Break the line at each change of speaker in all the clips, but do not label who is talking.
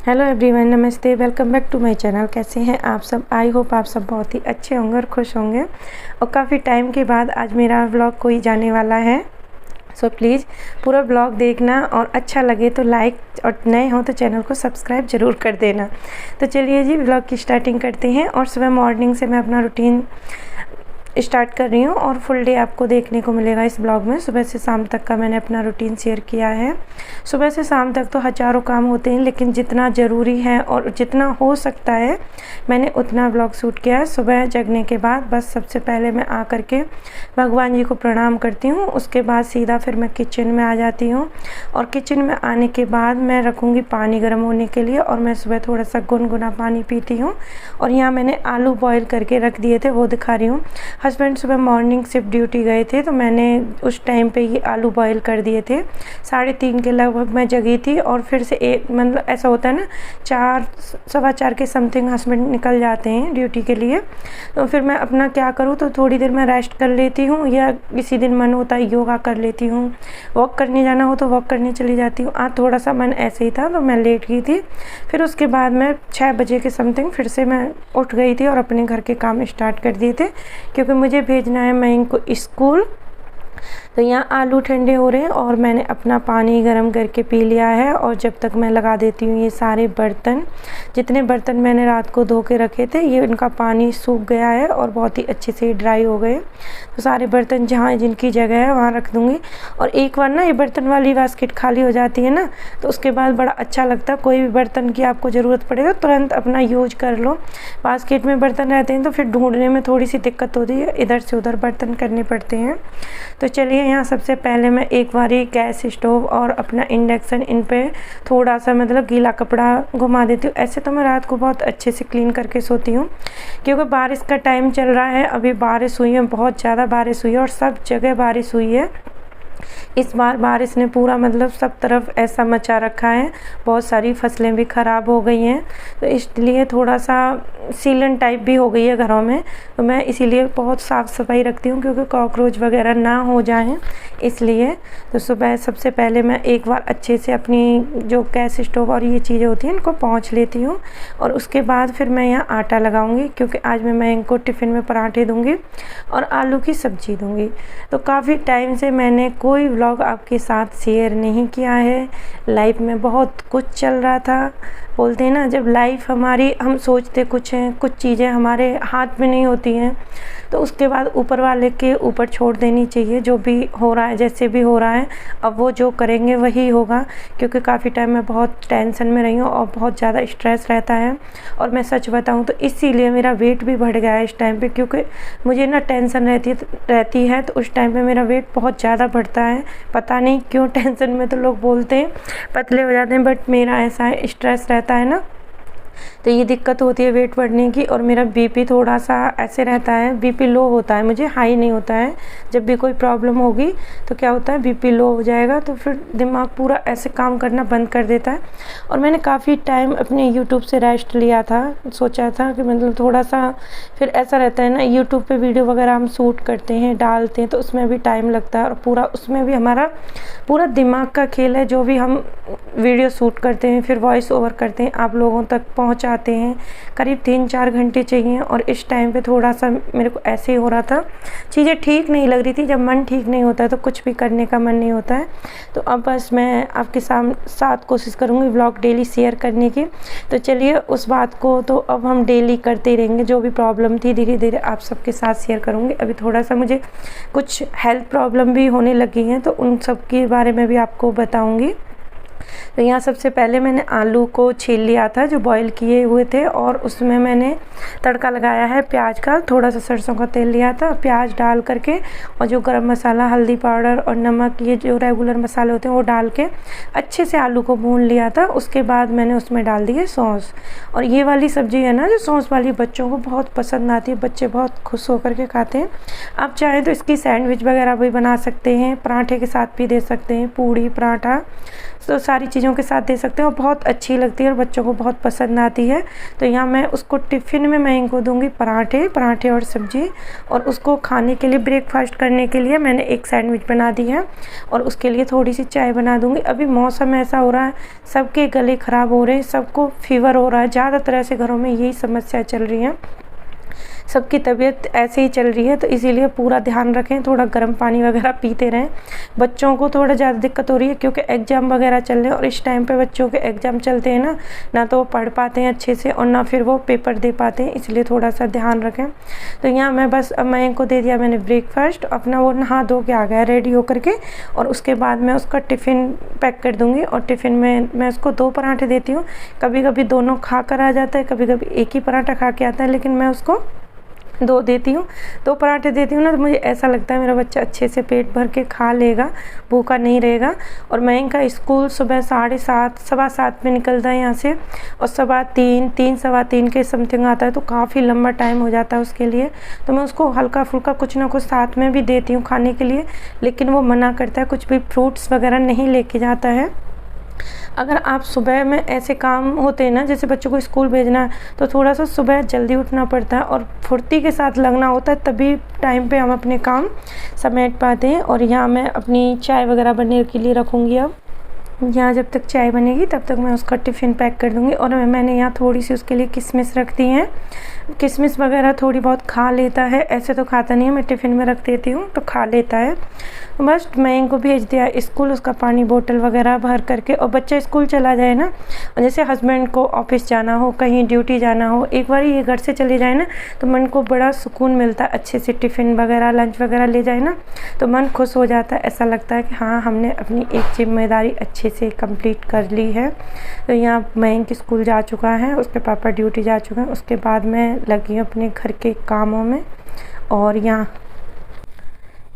Hello everyone, नमस्ते। Welcome back to my channel. कैसे हैं आप सब? आई होप आप सब बहुत ही अच्छे होंगे और खुश होंगे। और काफ़ी टाइम के बाद आज मेरा व्लॉग कोई जाने वाला है, सो प्लीज़ पूरा व्लॉग देखना और अच्छा लगे तो लाइक, और नए हो तो चैनल को सब्सक्राइब ज़रूर कर देना। तो चलिए जी, व्लॉग की स्टार्टिंग करते हैं। और सुबह मॉर्निंग से मैं अपना रूटीन स्टार्ट कर रही हूँ और फुल डे आपको देखने को मिलेगा इस ब्लॉग में। सुबह से शाम तक का मैंने अपना रूटीन शेयर किया है। सुबह से शाम तक तो हज़ारों काम होते हैं, लेकिन जितना ज़रूरी है और जितना हो सकता है मैंने उतना ब्लॉग शूट किया है। सुबह जगने के बाद बस सबसे पहले मैं आकर के भगवान जी को प्रणाम करती हूँ। उसके बाद सीधा फिर मैं किचन में आ जाती हूँ और किचन में आने के बाद मैं रखूँगी पानी गर्म होने के लिए। और मैं सुबह थोड़ा सा गुनगुना पानी पीती हूँ। और यहाँ मैंने आलू बॉईल करके रख दिए थे, वो दिखा रही हूँ। हस्बैंड सुबह मॉर्निंग शिफ्ट ड्यूटी गए थे, तो मैंने उस टाइम पे ये आलू बॉईल कर दिए थे। 3:30 के लगभग मैं जगी थी और फिर से एक मतलब ऐसा होता है ना, 4 सवा 4 के समथिंग हस्बैंड निकल जाते हैं ड्यूटी के लिए। तो फिर मैं अपना क्या करूँ, तो थोड़ी देर मैं रेस्ट कर लेती हूँ, या किसी दिन मन होता है योगा कर लेती हूँ। वॉक करने जाना हो तो वॉक करने चली जाती हूँ। आज थोड़ा सा मन ऐसे ही था तो मैं लेट गई थी। फिर उसके बाद मैं 6 बजे के समथिंग फिर से मैं उठ गई थी और अपने घर के काम स्टार्ट कर दिए थे, क्योंकि मुझे भेजना है मैं इनको स्कूल। तो यहाँ आलू ठंडे हो रहे हैं और मैंने अपना पानी गर्म करके पी लिया है। और जब तक मैं लगा देती हूँ ये सारे बर्तन, जितने बर्तन मैंने रात को धो के रखे थे, ये इनका पानी सूख गया है और बहुत ही अच्छे से ड्राई हो गए। तो सारे बर्तन जहाँ जिनकी जगह है वहाँ रख दूँगी। और एक बार ना ये बर्तन वाली बास्केट खाली हो जाती है ना, तो उसके बाद बड़ा अच्छा लगता है। कोई भी बर्तन की आपको ज़रूरत पड़े तो तुरंत अपना यूज कर लो। बास्केट में बर्तन रहते हैं तो फिर ढूंढने में थोड़ी सी दिक्कत होती है, इधर से उधर बर्तन करने पड़ते हैं। तो चलिए, यहाँ सबसे पहले मैं एक बारी गैस स्टोव और अपना इंडक्शन, इन पे थोड़ा सा मतलब गीला कपड़ा घुमा देती हूँ। ऐसे तो मैं रात को बहुत अच्छे से क्लीन करके सोती हूँ, क्योंकि बारिश का टाइम चल रहा है। अभी बारिश हुई है, बहुत ज़्यादा बारिश हुई है और सब जगह बारिश हुई है। इस बार बारिश ने पूरा मतलब सब तरफ ऐसा मचा रखा है, बहुत सारी फसलें भी ख़राब हो गई हैं। तो इसलिए थोड़ा सा सीलन टाइप भी हो गई है घरों में। तो मैं इसीलिए बहुत साफ़ सफाई रखती हूँ, क्योंकि कॉकरोच वगैरह ना हो जाएं इसलिए। तो सुबह सबसे पहले मैं एक बार अच्छे से अपनी जो गैस स्टोव और ये चीज़ें होती हैं इनको पोंछ लेती हूँ। और उसके बाद फिर मैं यहाँ आटा लगाऊंगी, क्योंकि आज मैं इनको टिफ़िन में पराठे दूँगी और आलू की सब्ज़ी दूँगी। तो काफ़ी टाइम से मैंने कोई व्लॉग आपके साथ शेयर नहीं किया है। लाइफ में बहुत कुछ चल रहा था। बोलते हैं ना, जब लाइफ हमारी, हम सोचते कुछ हैं, कुछ चीज़ें हमारे हाथ में नहीं होती हैं, तो उसके बाद ऊपर वाले के ऊपर छोड़ देनी चाहिए। जो भी हो रहा है, जैसे भी हो रहा है, अब वो जो करेंगे वही होगा। क्योंकि काफ़ी टाइम मैं बहुत टेंशन में रही हूँ और बहुत ज़्यादा स्ट्रेस रहता है। और मैं सच बताऊँ तो इसीलिए मेरा वेट भी बढ़ गया है इस टाइम पे, क्योंकि मुझे ना टेंशन रहती है तो उस टाइम पे मेरा वेट बहुत ज़्यादा बढ़ता है। पता नहीं क्यों, टेंशन में तो लोग बोलते हैं पतले हो जाते हैं, बट मेरा ऐसा है, स्ट्रेस रहता है ना, तो ये दिक्कत होती है वेट बढ़ने की। और मेरा बीपी थोड़ा सा ऐसे रहता है, बीपी लो होता है, मुझे हाई नहीं होता है। जब भी कोई प्रॉब्लम होगी तो क्या होता है, बीपी लो हो जाएगा तो फिर दिमाग पूरा ऐसे काम करना बंद कर देता है। और मैंने काफ़ी टाइम अपने यूट्यूब से रेस्ट लिया था, सोचा था कि मतलब थोड़ा सा, फिर ऐसा रहता है ना, यूट्यूब पे वीडियो वगैरह हम शूट करते हैं, डालते हैं, तो उसमें भी टाइम लगता है और पूरा उसमें भी हमारा पूरा दिमाग का खेल है। जो भी हम वीडियो शूट करते हैं, फिर वॉइस ओवर करते हैं, आप लोगों तक पहुंचाते हैं, करीब 3-4 घंटे चाहिए। और इस टाइम पे थोड़ा सा मेरे को ऐसे ही हो रहा था, चीज़ें ठीक नहीं लग रही थी। जब मन ठीक नहीं होता है तो कुछ भी करने का मन नहीं होता है। तो अब बस मैं आपके साथ कोशिश करूँगी व्लॉग डेली शेयर करने की। तो चलिए, उस बात को तो अब हम डेली करते ही रहेंगे। जो भी प्रॉब्लम थी धीरे धीरे आप सबके साथ शेयर करूँगी। अभी थोड़ा सा मुझे कुछ हेल्थ प्रॉब्लम भी होने लगी हैं, तो उन सब के बारे में भी आपको बताऊँगी। तो यहाँ सबसे पहले मैंने आलू को छील लिया था जो बॉईल किए हुए थे, और उसमें मैंने तड़का लगाया है प्याज का। थोड़ा सा सरसों का तेल लिया था, प्याज डाल करके, और जो गरम मसाला, हल्दी पाउडर और नमक, ये जो रेगुलर मसाले होते हैं वो डाल के अच्छे से आलू को भून लिया था। उसके बाद मैंने उसमें डाल दिए सॉस। और ये वाली सब्ज़ी है ना, जो सॉस वाली, बच्चों को बहुत पसंद आती है, बच्चे बहुत खुश होकर के खाते हैं। आप चाहें तो इसकी सैंडविच वगैरह भी बना सकते हैं, पराठे के साथ भी दे सकते हैं, पूड़ी पराठा तो सारी चीज़ों के साथ दे सकते हैं और बहुत अच्छी लगती है और बच्चों को बहुत पसंद आती है। तो यहाँ मैं उसको टिफ़िन में मैं इनको दूँगी पराठे और सब्ज़ी, और उसको खाने के लिए ब्रेकफास्ट करने के लिए मैंने एक सैंडविच बना दी है और उसके लिए थोड़ी सी चाय बना दूँगी। अभी मौसम ऐसा हो रहा है, सबके गले ख़राब हो रहे हैं, सबको फीवर हो रहा है, ज़्यादातर ऐसे घरों में यही समस्या चल रही है, सबकी तबीयत ऐसे ही चल रही है। तो इसीलिए पूरा ध्यान रखें, थोड़ा गर्म पानी वगैरह पीते रहें। बच्चों को थोड़ा ज़्यादा दिक्कत हो रही है क्योंकि एग्ज़ाम वगैरह चल रहे हैं और इस टाइम पे बच्चों के एग्ज़ाम चलते हैं ना तो वो पढ़ पाते हैं अच्छे से और ना फिर वो पेपर दे पाते हैं, इसलिए थोड़ा सा ध्यान रखें। तो यहाँ मैं बस अब मैं इनको दे दिया मैंने ब्रेकफास्ट, अपना वो नहा धो के आ गया रेडी होकर के, और उसके बाद मैं उसका टिफ़िन पैक कर दूँगी। और टिफ़िन में मैं उसको 2 पराठे देती हूँ, कभी कभी दोनों खा कर आ जाता है, कभी कभी एक ही पराठा खा के आता है, लेकिन मैं उसको 2 देती हूँ, 2 पराठे देती हूँ ना, तो मुझे ऐसा लगता है मेरा बच्चा अच्छे से पेट भर के खा लेगा, भूखा नहीं रहेगा। और मैं इनका स्कूल सुबह 7:30 7:15 में निकलता है यहाँ से, और 3:15 3:15 के समथिंग आता है, तो काफ़ी लंबा टाइम हो जाता है उसके लिए। तो मैं उसको हल्का फुल्का कुछ ना कुछ साथ में भी देती हूँ खाने के लिए, लेकिन वो मना करता है, कुछ भी फ्रूट्स वगैरह नहीं लेके जाता है। अगर आप सुबह में ऐसे काम होते हैं ना, जैसे बच्चों को स्कूल भेजना है, तो थोड़ा सा सुबह जल्दी उठना पड़ता है और फुर्ती के साथ लगना होता है, तभी टाइम पे हम अपने काम समेट पाते हैं। और यहाँ मैं अपनी चाय वगैरह बनने के लिए रखूँगी। अब यहाँ जब तक चाय बनेगी तब तक मैं उसका टिफ़िन पैक कर दूँगी। और मैंने यहाँ थोड़ी सी उसके लिए किशमिश रख दी हैं, किशमिश वगैरह थोड़ी बहुत खा लेता है, ऐसे तो खाता नहीं है, मैं टिफ़िन में रख देती हूँ तो खा लेता है। बस मैं इनको भेज दिया स्कूल, उसका पानी बोतल वगैरह भर करके। और बच्चा स्कूल चला जाए ना, और जैसे हस्बैंड को ऑफिस जाना हो, कहीं ड्यूटी जाना हो, एक बार ये घर से चले जाए ना तो मन को बड़ा सुकून मिलता है। अच्छे से टिफ़िन वगैरह लंच वगैरह ले जाए ना तो मन खुश हो जाता है, ऐसा लगता है कि हाँ हमने अपनी एक जिम्मेदारी अच्छे से कंप्लीट कर ली है। तो यहाँ मयंक स्कूल जा चुका है, उसके पापा ड्यूटी जा चुके हैं, उसके बाद मैं लगी हूँ अपने घर के कामों में। और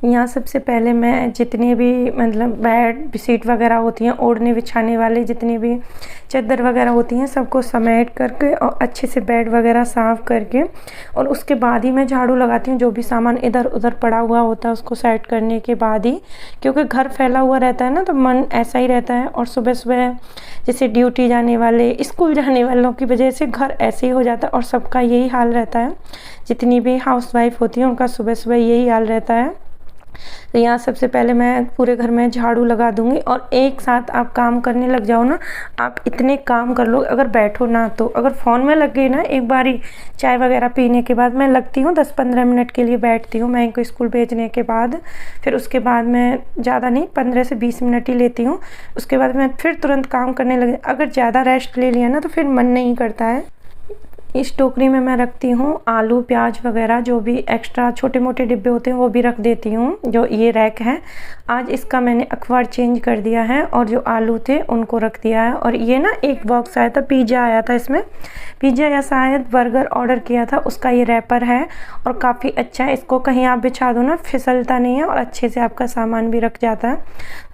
यहाँ सबसे पहले मैं जितनी भी मतलब बेड सीट वगैरह होती हैं, ओढ़ने बिछाने वाले जितनी भी चादर वगैरह होती हैं, सबको समेट करके और अच्छे से बेड वगैरह साफ़ करके, और उसके बाद ही मैं झाड़ू लगाती हूँ। जो भी सामान इधर उधर पड़ा हुआ होता है उसको सेट करने के बाद ही, क्योंकि घर फैला हुआ रहता है ना तो मन ऐसा ही रहता है। और सुबह सुबह जैसे ड्यूटी जाने वाले, स्कूल जाने वालों की वजह से घर ऐसे ही हो जाता है, और सबका यही हाल रहता है, जितनी भी हाउसवाइफ होती हैं उनका सुबह सुबह यही हाल रहता है। तो यहाँ सबसे पहले मैं पूरे घर में झाड़ू लगा दूंगी। और एक साथ आप काम करने लग जाओ ना, आप इतने काम कर लो, अगर बैठो ना तो, अगर फ़ोन में लग गई ना एक बारी चाय वगैरह पीने के बाद, मैं लगती हूँ 10-15 मिनट के लिए बैठती हूँ मैं इनको स्कूल भेजने के बाद। फिर उसके बाद मैं ज़्यादा नहीं 15 से 20 मिनट ही लेती हूँ, उसके बाद मैं फिर तुरंत काम करने लग। अगर ज़्यादा रेस्ट ले लिया ना तो फिर मन नहीं करता है। इस टोकरी में मैं रखती हूँ आलू प्याज वगैरह, जो भी एक्स्ट्रा छोटे मोटे डिब्बे होते हैं वो भी रख देती हूँ। जो ये रैक है, आज इसका मैंने अखबार चेंज कर दिया है और जो आलू थे उनको रख दिया है। और ये ना एक बॉक्स आया था, पिज़्ज़ा आया था, इसमें पिज़्ज़ा या शायद बर्गर ऑर्डर किया था, उसका ये रैपर है और काफ़ी अच्छा है। इसको कहीं आप बिछा दो ना, फिसलता नहीं है और अच्छे से आपका सामान भी रख जाता है।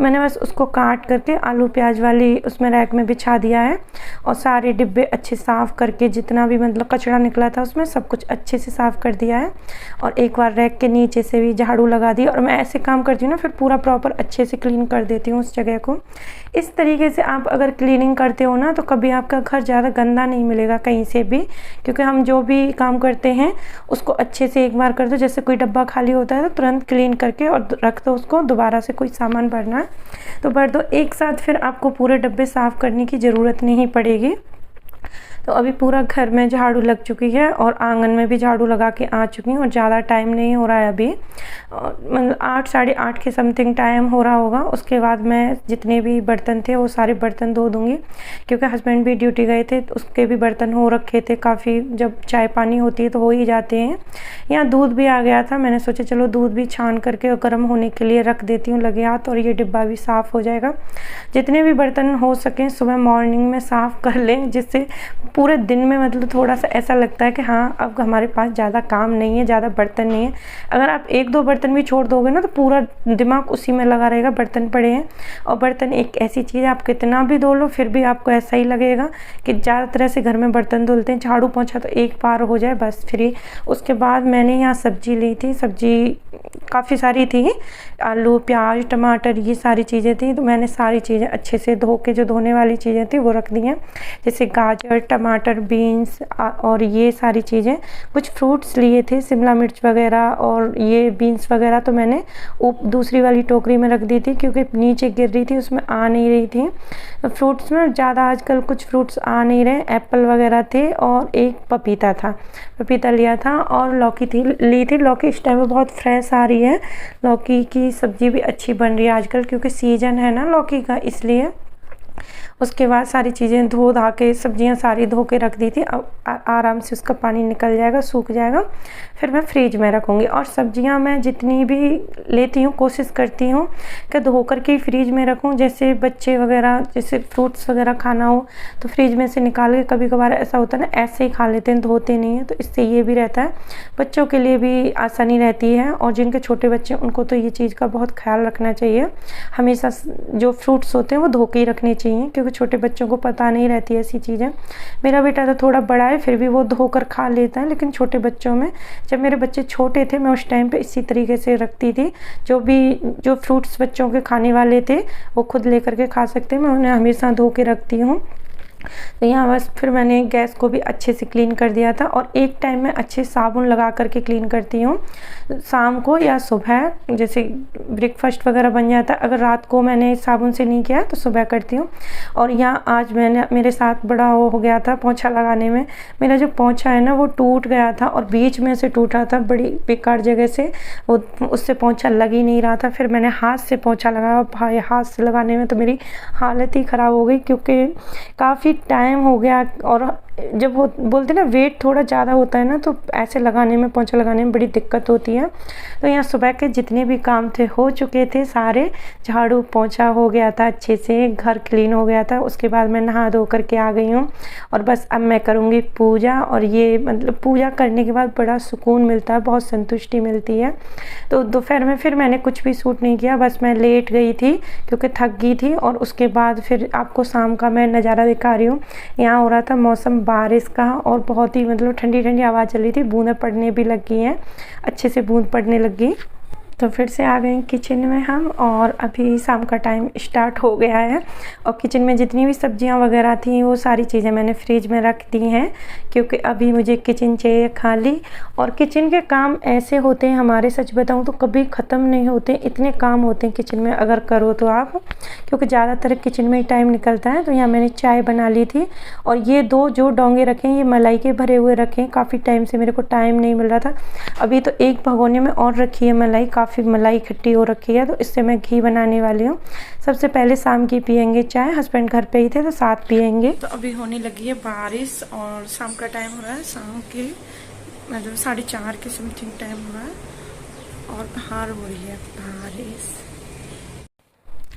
मैंने बस उसको काट करके आलू प्याज वाली उसमें रैक में बिछा दिया है, और सारे डिब्बे अच्छे साफ़ करके जितना भी मतलब कचरा निकला था उसमें सब कुछ अच्छे से साफ़ कर दिया है। और एक बार रैक के नीचे से भी झाड़ू लगा दी। और मैं ऐसे काम करती हूँ ना, फिर पूरा प्रॉपर अच्छे से क्लीन कर देती हूँ उस जगह को। इस तरीके से आप अगर क्लीनिंग करते हो ना तो कभी आपका घर ज़्यादा गंदा नहीं मिलेगा कहीं से भी, क्योंकि हम जो भी काम करते हैं उसको अच्छे से एक बार कर दो। जैसे कोई डब्बा खाली होता है तो तुरंत क्लीन करके और रख दो उसको, दोबारा से कोई सामान भरना है तो भर दो एक साथ, फिर आपको पूरे डब्बे साफ़ करने की ज़रूरत नहीं पड़ेगी। तो अभी पूरा घर में झाड़ू लग चुकी है और आंगन में भी झाड़ू लगा के आ चुकी हूँ, और ज़्यादा टाइम नहीं हो रहा है अभी, मतलब 8 साढ़े 8 के समथिंग टाइम हो रहा होगा। उसके बाद मैं जितने भी बर्तन थे वो सारे बर्तन धो दूँगी, क्योंकि हस्बैंड भी ड्यूटी गए थे तो उसके भी बर्तन हो रखे थे काफ़ी, जब चाय पानी होती है तो हो ही जाते हैं। यहाँ दूध भी आ गया था, मैंने सोचा चलो दूध भी छान करके और गर्म होने के लिए रख देती हूँ लगे हाथ, और ये डिब्बा भी साफ़ हो जाएगा। जितने भी बर्तन हो सकें सुबह मॉर्निंग में साफ़ कर लें, जिससे पूरे दिन में मतलब थोड़ा सा ऐसा लगता है कि हाँ अब हमारे पास ज़्यादा काम नहीं है, ज़्यादा बर्तन नहीं है। अगर आप 1-2 बर्तन भी छोड़ दोगे ना तो पूरा दिमाग उसी में लगा रहेगा, बर्तन पड़े हैं। और बर्तन एक ऐसी चीज़ है, आप कितना भी धो लो फिर भी आपको ऐसा ही लगेगा कि ज़्यादा तरह से घर में बर्तन धुलते हैं। झाड़ू पोंछा तो एक बार हो जाए बस फ्री। उसके बाद मैंने यहाँ सब्जी ली थी, सब्जी काफ़ी सारी थी, आलू, प्याज, टमाटर, ये सारी चीज़ें थी। तो मैंने सारी चीज़ें अच्छे से धो के, जो धोने वाली चीज़ें थी वो रख दी हैं, जैसे गाजर, टमाटर, बीन्स और ये सारी चीज़ें। कुछ फ्रूट्स लिए थे, शिमला मिर्च वगैरह और ये बीन्स वगैरह, तो मैंने दूसरी वाली टोकरी में रख दी थी क्योंकि नीचे गिर रही थी, उसमें आ नहीं रही थी। तो फ्रूट्स में ज़्यादा आजकल कुछ फ्रूट्स आ नहीं रहे, एप्पल वगैरह थे और एक पपीता था, पपीता लिया था। और लौकी ली थी। लौकी इस टाइम में बहुत फ्रेश आ रही है, लौकी की सब्ज़ी भी अच्छी बन रही है आजकल क्योंकि सीजन है ना लौकी का, इसलिए। उसके बाद सारी चीज़ें धो धा के, सब्जियां सारी धो के रख दी थी। अब आराम से उसका पानी निकल जाएगा, सूख जाएगा, फिर मैं फ्रिज में रखूँगी। और सब्जियां मैं जितनी भी लेती हूँ कोशिश करती हूँ कि धो कर के फ्रिज में रखूँ। जैसे बच्चे वगैरह, जैसे फ्रूट्स वगैरह खाना हो तो फ्रिज में से निकाल के, कभी कभार ऐसा होता है ना ऐसे ही खा लेते हैं, धोते नहीं हैं, तो इससे ये भी रहता है, बच्चों के लिए भी आसानी रहती है। और जिनके छोटे बच्चे उनको तो ये चीज़ का बहुत ख्याल रखना चाहिए, हमेशा जो फ्रूट्स होते हैं वो धो के ही रखने चाहिए क्योंकि छोटे बच्चों को पता नहीं रहती ऐसी चीज़ें। मेरा बेटा तो थोड़ा बड़ा है फिर भी वो धोकर खा लेता है, लेकिन छोटे बच्चों में, जब मेरे बच्चे छोटे थे मैं उस टाइम पे इसी तरीके से रखती थी। जो फ्रूट्स बच्चों के खाने वाले थे वो खुद लेकर के खा सकते हैं, मैं उन्हें हमेशा धो के रखती हूँ। तो यहाँ बस फिर मैंने गैस को भी अच्छे से क्लीन कर दिया था। और एक टाइम में अच्छे साबुन लगा करके क्लीन करती हूँ, शाम को या सुबह, जैसे ब्रेकफास्ट वगैरह बन जाता है। अगर रात को मैंने साबुन से नहीं किया तो सुबह करती हूँ। और यहाँ आज मेरे साथ बड़ा वो हो गया था पोंछा लगाने में। मेरा जो पोंछा है ना वो टूट गया था और बीच में से टूटा था, बड़ी बेकार जगह से, वो उससे पोंछा लग ही नहीं रहा था। फिर मैंने हाथ से पोंछा लगाया। भाई हाथ से लगाने में तो मेरी हालत ही ख़राब हो गई क्योंकि काफ़ी टाइम हो गया। और जब वो बोलते ना वेट थोड़ा ज़्यादा होता है ना तो ऐसे लगाने में, पोंछा लगाने में बड़ी दिक्कत होती है। तो यहाँ सुबह के जितने भी काम थे हो चुके थे सारे, झाड़ू पोंछा हो गया था अच्छे से, घर क्लीन हो गया था। उसके बाद मैं नहा धो करके आ गई हूँ और बस अब मैं करूँगी पूजा। और ये मतलब पूजा करने के बाद बड़ा सुकून मिलता है, बहुत संतुष्टि मिलती है। तो दोपहर में फिर मैंने कुछ भी शूट नहीं किया, बस मैं लेट गई थी क्योंकि थक गई थी। और उसके बाद फिर आपको शाम का मैं नज़ारा दिखा रही हूँ। यहाँ हो रहा था मौसम बारिश का और बहुत ही मतलब ठंडी ठंडी हवा चल रही थी, बूंदें पड़ने भी लग गई हैं, अच्छे से बूंद पड़ने लग गई। तो फिर से आ गए किचन में हम और अभी शाम का टाइम स्टार्ट हो गया है। और किचन में जितनी भी सब्जियां वगैरह थी वो सारी चीज़ें मैंने फ्रिज में रख दी हैं क्योंकि अभी मुझे किचन चाहिए खाली। और किचन के काम ऐसे होते हैं हमारे, सच बताऊं तो कभी ख़त्म नहीं होते, इतने काम होते हैं किचन में अगर करो तो आप, क्योंकि ज़्यादातर किचन में ही टाइम निकलता है। तो यहाँ मैंने चाय बना ली थी और ये 2 जो डोंगे रखे हैं ये मलाई के भरे हुए रखे हैं, काफ़ी टाइम से मेरे को टाइम नहीं मिल रहा था। अभी तो एक भगोने में और रखी है मलाई, काफ़ी मलाई इकट्ठी हो रखी है, तो इससे मैं घी बनाने वाली हूँ। सबसे पहले शाम की पियेंगे चाय, हस्बैंड घर पे ही थे तो साथ पियेंगे। तो अभी होने लगी है बारिश और शाम का टाइम हो रहा है, शाम के मतलब 4:30 के समथिंग टाइम हो रहा है और बाहर हो रही है बारिश।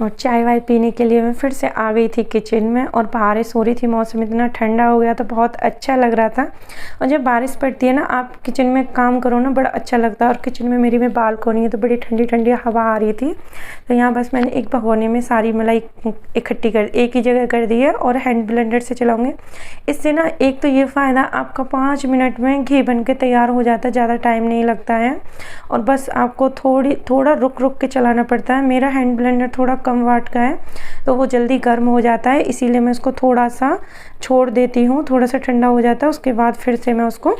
और चाय वाय पीने के लिए मैं फिर से आ गई थी किचन में और बारिश हो रही थी, मौसम इतना ठंडा हो गया तो बहुत अच्छा लग रहा था। और जब बारिश पड़ती है ना, आप किचन में काम करो ना, बड़ा अच्छा लगता है। और किचन में मेरी बालकनी है तो बड़ी ठंडी ठंडी हवा आ रही थी। तो यहाँ बस मैंने एक भगोने में सारी मलाई इकट्ठी कर, एक ही जगह कर दी है और हैंड ब्लेंडर से चलाऊँगी। इससे ना एक तो ये फ़ायदा, आपका 5 मिनट में घी बन के तैयार हो जाता है, ज़्यादा टाइम नहीं लगता है। और बस आपको थोड़ा रुक रुक के चलाना पड़ता है। मेरा हैंड ब्लेंडर थोड़ा कम वाट का है तो वो जल्दी गर्म हो जाता है, इसीलिए मैं उसको थोड़ा सा छोड़ देती हूँ, थोड़ा सा ठंडा हो जाता है, उसके बाद फिर से मैं उसको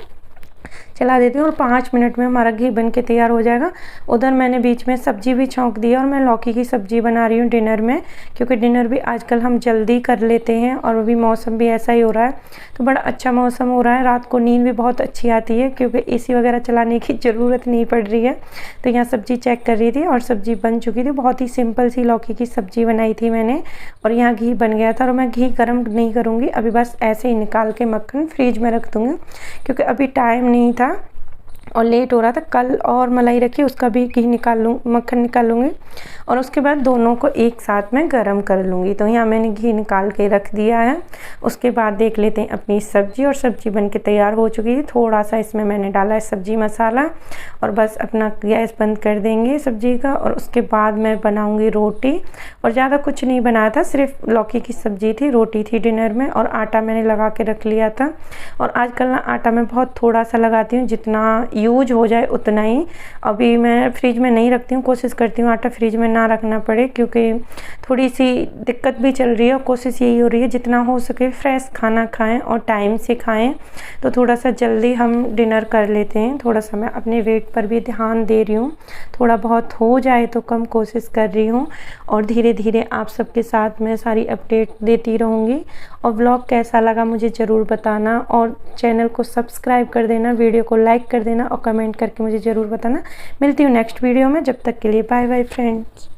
चला देती हूँ और 5 मिनट में हमारा घी बन के तैयार हो जाएगा। उधर मैंने बीच में सब्जी भी छौंक दी है और मैं लौकी की सब्जी बना रही हूँ डिनर में, क्योंकि डिनर भी आजकल हम जल्दी कर लेते हैं और अभी मौसम भी ऐसा ही हो रहा है तो बड़ा अच्छा मौसम हो रहा है। रात को नींद भी बहुत अच्छी आती है क्योंकि एसी वगैरह चलाने की ज़रूरत नहीं पड़ रही है। तो यहाँ सब्जी चेक कर रही थी और सब्जी बन चुकी थी, बहुत ही सिंपल सी लौकी की सब्जी बनाई थी मैंने। और यहाँ घी बन गया था और मैं घी गर्म नहीं करूँगी, अभी बस ऐसे ही निकाल के मक्खन फ्रिज में रख दूँगी क्योंकि अभी टाइम नहीं था। और लेट हो रहा था। कल और मलाई रखी, उसका भी घी निकाल लूँ, मक्खन निकाल लूँगी और उसके बाद दोनों को एक साथ में गरम कर लूँगी। तो यहाँ मैंने घी निकाल के रख दिया है। उसके बाद देख लेते हैं अपनी सब्ज़ी, और सब्ज़ी बनके तैयार हो चुकी है। थोड़ा सा इसमें मैंने डाला है सब्ज़ी मसाला और बस अपना गैस बंद कर देंगे सब्ज़ी का। और उसके बाद मैं बनाऊँगी रोटी, और ज़्यादा कुछ नहीं बनाया था, सिर्फ लौकी की सब्ज़ी थी, रोटी थी डिनर में, और आटा मैंने लगा के रख लिया था। और आजकल ना आटा मैं बहुत थोड़ा सा लगाती हूँ, जितना यूज हो जाए उतना ही। अभी मैं फ्रिज में नहीं रखती हूँ, कोशिश करती हूँ आटा फ्रिज में ना रखना पड़े, क्योंकि थोड़ी सी दिक्कत भी चल रही है। और कोशिश यही हो रही है जितना हो सके फ्रेश खाना खाएं और टाइम से खाएं। तो थोड़ा सा जल्दी हम डिनर कर लेते हैं। थोड़ा सा मैं अपने वेट पर भी ध्यान दे रही हूँ, थोड़ा बहुत हो जाए तो कम कोशिश कर रही हूँ। और धीरे धीरे आप सबके साथ मैं सारी अपडेट देती रहूँगी। और व्लॉग कैसा लगा मुझे ज़रूर बताना, और चैनल को सब्सक्राइब कर देना, वीडियो को लाइक कर देना और कमेंट करके मुझे ज़रूर बताना। मिलती हूँ नेक्स्ट वीडियो में, जब तक के लिए बाय बाय फ्रेंड्स।